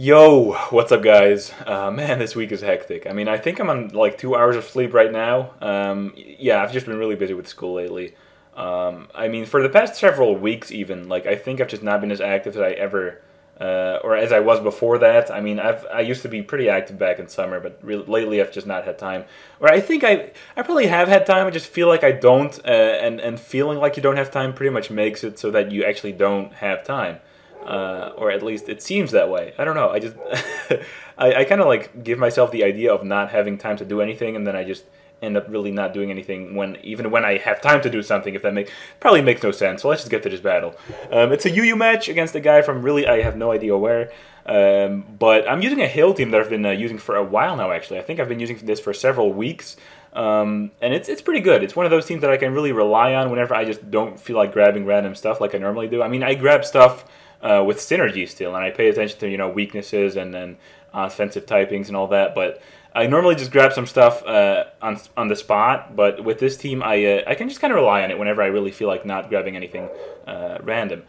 Yo, what's up, guys? Man, this week is hectic. I mean, I think I'm on like 2 hours of sleep right now. Yeah, I've just been really busy with school lately. I mean, for the past several weeks, even like I think I've just not been as active as I ever, or as I was before that. I mean, I used to be pretty active back in summer, but lately I've just not had time. Or I think I probably have had time. I just feel like I don't, and feeling like you don't have time pretty much makes it so that you actually don't have time, or at least it seems that way. I don't know. I just I kind of like give myself the idea of not having time to do anything, and then I just end up really not doing anything even when I have time to do something. If that probably makes no sense. So let's just get to this battle. It's a UU match against a guy from really I have no idea where. But I'm using a Hail team that I've been using for a while now. Actually, I think I've been using this for several weeks. And it's pretty good. It's one of those teams that I can really rely on whenever I just don't feel like grabbing random stuff like I normally do. I mean, I grab stuff with synergy still, and I pay attention to weaknesses and then offensive typings and all that. But I normally just grab some stuff on the spot. But with this team, I can just kind of rely on it whenever I really feel like not grabbing anything random.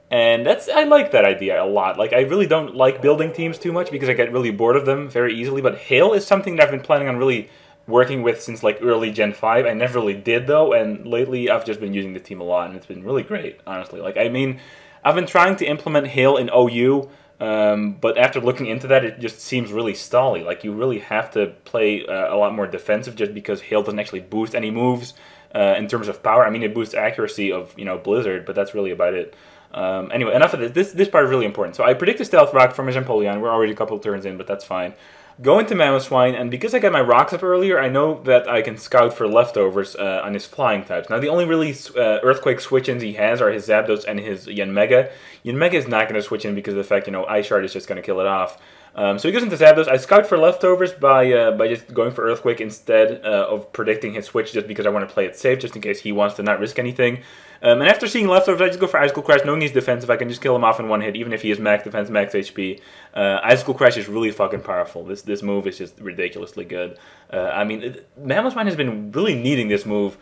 And I like that idea a lot. Like, I really don't like building teams too much because I get really bored of them very easily. But Hail is something that I've been planning on really working with since like early Gen 5. I never really did though, and lately I've just been using the team a lot, and it's been really great, honestly. Like, I mean, I've been trying to implement Hail in OU, but after looking into that, it just seems really stally. Like, you really have to play a lot more defensive just because Hail doesn't actually boost any moves in terms of power. I mean, it boosts accuracy of, Blizzard, but that's really about it. Anyway, enough of this. This part is really important. So I predict a Stealth Rock from his Empoleon. We're already a couple of turns in, but that's fine. Go into Mamoswine, and because I got my rocks up earlier, I know that I can scout for leftovers on his flying types. Now, the only really Earthquake switch-ins he has are his Zapdos and his Yanmega. Yanmega is not going to switch in because of the fact, Ice Shard is just going to kill it off. So he goes into Zapdos. I scout for leftovers by just going for Earthquake instead of predicting his switch, just because I want to play it safe, just in case he wants to not risk anything. And after seeing leftovers, I just go for Icicle Crash, knowing he's defensive. I can just kill him off in one hit, even if he is max defense, max HP. Icicle Crash is really fucking powerful. This move is just ridiculously good. I mean, Mamoswine has been really needing this move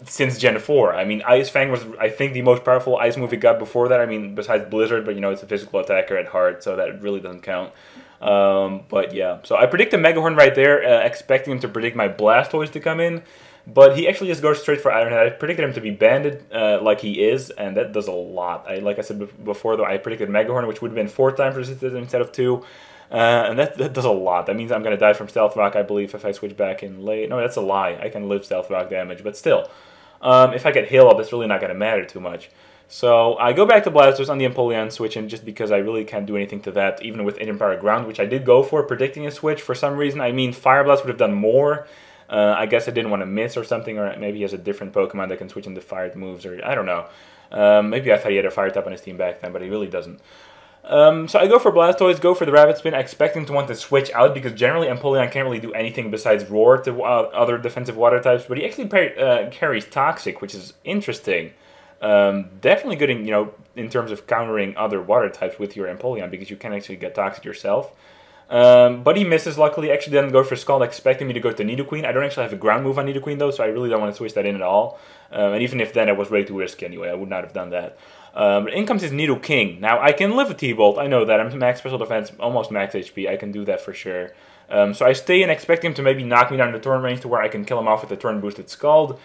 since Gen 4. I mean, Ice Fang was, I think, the most powerful ice move he got before that. I mean, besides Blizzard, but it's a physical attacker at heart, so that really doesn't count. But yeah, so I predict a Megahorn right there, expecting him to predict my Blastoise to come in. But he actually just goes straight for Iron Head. I predicted him to be banded like he is, and that does a lot. Like I said before, though, I predicted Megahorn, which would have been 4 times resisted instead of 2. And that does a lot. That means I'm going to die from Stealth Rock, I believe, if I switch back in late. No, that's a lie. I can live Stealth Rock damage, but still. If I get Hail up, it's really not going to matter too much. So I go back to Blastoise on the Empoleon switch, and just because I really can't do anything to that, even with Iron Power Ground, which I did go for, predicting a switch for some reason. I mean, Fire Blast would have done more. I guess I didn't want to miss or something, or maybe he has a different Pokemon that can switch into fired moves, or I don't know. Maybe I thought he had a fire type on his team back then, but he really doesn't. So I go for Blastoise, go for the Rapid Spin. I expect him to want to switch out because generally Empoleon can't really do anything besides Roar to other defensive water types, but he actually carries Toxic, which is interesting. Definitely good in terms of countering other water types with your Empoleon because you can actually get Toxic yourself. But he misses, luckily. Actually doesn't go for Scald, expecting me to go to Nidoqueen. I don't actually have a ground move on Nidoqueen, though, so I really don't want to switch that in at all. And even if then, it was way too risky anyway. I would not have done that. But in comes his Nidoking. Now, I can live a T-Bolt. I know that. I'm max special defense, almost max HP. I can do that for sure. So I stay and expect him to maybe knock me down in the turn range to where I can kill him off with the turn-boosted Scald.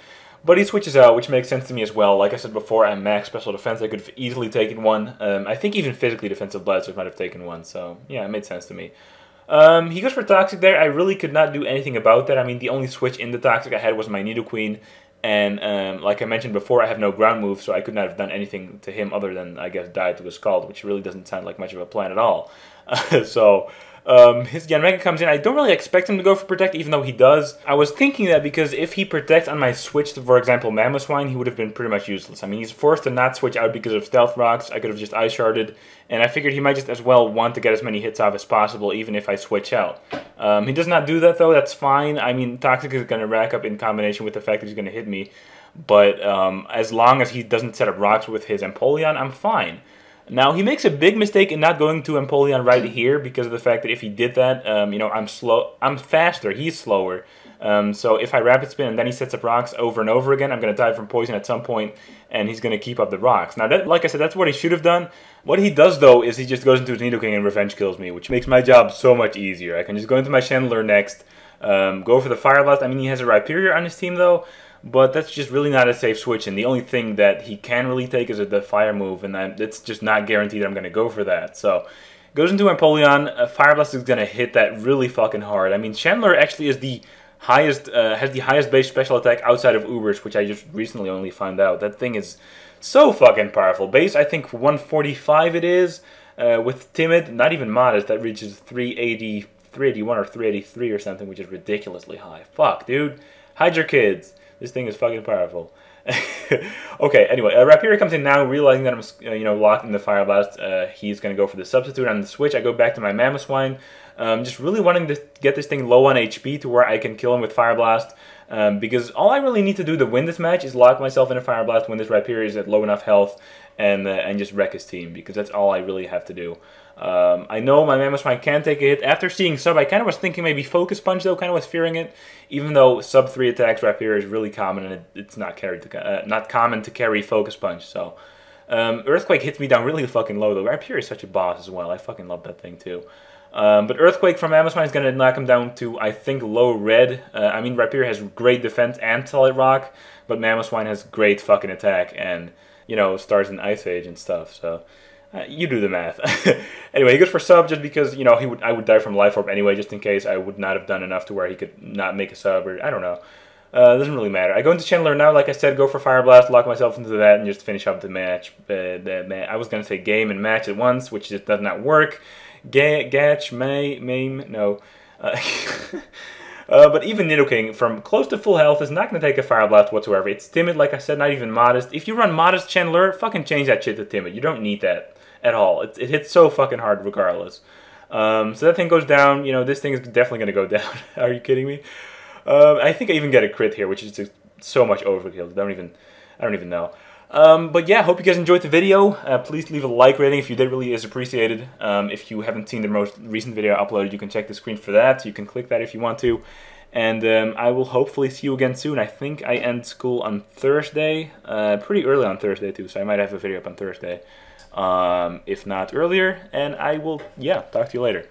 But he switches out, which makes sense to me as well. Like I said before, I'm max special defense. I could have easily taken one. I think even physically defensive Blastoise might have taken one. So, yeah, it made sense to me. He goes for Toxic there. I really could not do anything about that. I mean, the only switch in the Toxic I had was my Nidoqueen. And like I mentioned before, I have no ground move, so I could not have done anything to him other than, I guess, die to a Scald, which really doesn't sound like much of a plan at all. His Yanmega comes in. I don't really expect him to go for Protect, even though he does. I was thinking that because if he Protects on my switch to, for example, Mamoswine, he would have been pretty much useless. I mean, he's forced to not switch out because of Stealth Rocks. I could have just Ice Sharded, and I figured he might just as well want to get as many hits off as possible, even if I switch out. He does not do that, though. That's fine. I mean, Toxic is going to rack up in combination with the fact that he's going to hit me. But as long as he doesn't set up rocks with his Empoleon, I'm fine. Now, he makes a big mistake in not going to Empoleon right here because of the fact that if he did that, you know, I'm faster, he's slower. So if I Rapid Spin and then he sets up rocks over and over again, I'm going to die from poison at some point, and he's going to keep up the rocks. Now, that, like I said, that's what he should have done. What he does, though, is he just goes into his Nidoking and revenge kills me, which makes my job so much easier. I can just go into my Chandler next, go for the Fire Blast. I mean, he has a Rhyperior on his team, though, but that's just really not a safe switch, and the only thing that he can really take is the Fire move, and it's just not guaranteed I'm going to go for that. So, goes into Empoleon, Fire Blast is going to hit that really fucking hard. I mean, Chandler actually is the highest, has the highest base special attack outside of Uber's, which I just recently only found out. That thing is so fucking powerful. Base, I think 145 it is, with Timid, not even Modest, that reaches 380, 381 or 383 or something, which is ridiculously high. Fuck, dude. Hide your kids. This thing is fucking powerful. Okay, anyway, Rhyperior comes in now, realizing that I'm, you know, locked in the Fire Blast. He's going to go for the substitute on the switch. I go back to my Mamoswine, just really wanting to get this thing low on HP to where I can kill him with Fire Blast. Because all I really need to do to win this match is lock myself in a Fire Blast when this Rhyperior is at low enough health, and just wreck his team, because that's all I really have to do. I know my Mamoswine can take a hit. After seeing sub, I kind of was thinking maybe Focus Punch, though, kind of was fearing it, even though sub 3 attacks Rhyperior is really common, and it's not not common to carry Focus Punch. So Earthquake hits me down really fucking low, though. Rhyperior is such a boss as well. I fucking love that thing too. But Earthquake from Mamoswine is going to knock him down to, I think, low red. I mean, Rhyperior has great defense and Solid Rock, but Mamoswine has great fucking attack and, you know, stars in Ice Age and stuff, so you do the math. Anyway, he goes for sub just because, you know, I would die from Life Orb anyway, just in case. I would not have done enough to where he could not make a sub, or I don't know. It doesn't really matter. I go into Chandler now, like I said, go for Fire Blast, lock myself into that, and just finish up the match. I was going to say game and match at once, which just does not work. Gatch, Mame, no. But even Nidoking, from close to full health, is not going to take a Fire Blast whatsoever. It's Timid, like I said, not even Modest. If you run Modest Chandler, fucking change that shit to Timid. You don't need that at all. It hits so fucking hard regardless. So that thing goes down. You know, this thing is definitely going to go down. Are you kidding me? I think I even get a crit here, which is just so much overkill. I don't even know. But yeah, hope you guys enjoyed the video. Please leave a like rating if you did, really is appreciated. If you haven't seen the most recent video I uploaded, you can check the screen for that. You can click that if you want to. And I will hopefully see you again soon. I think I end school on Thursday, pretty early on Thursday too, so I might have a video up on Thursday, if not earlier. And I will, yeah, talk to you later.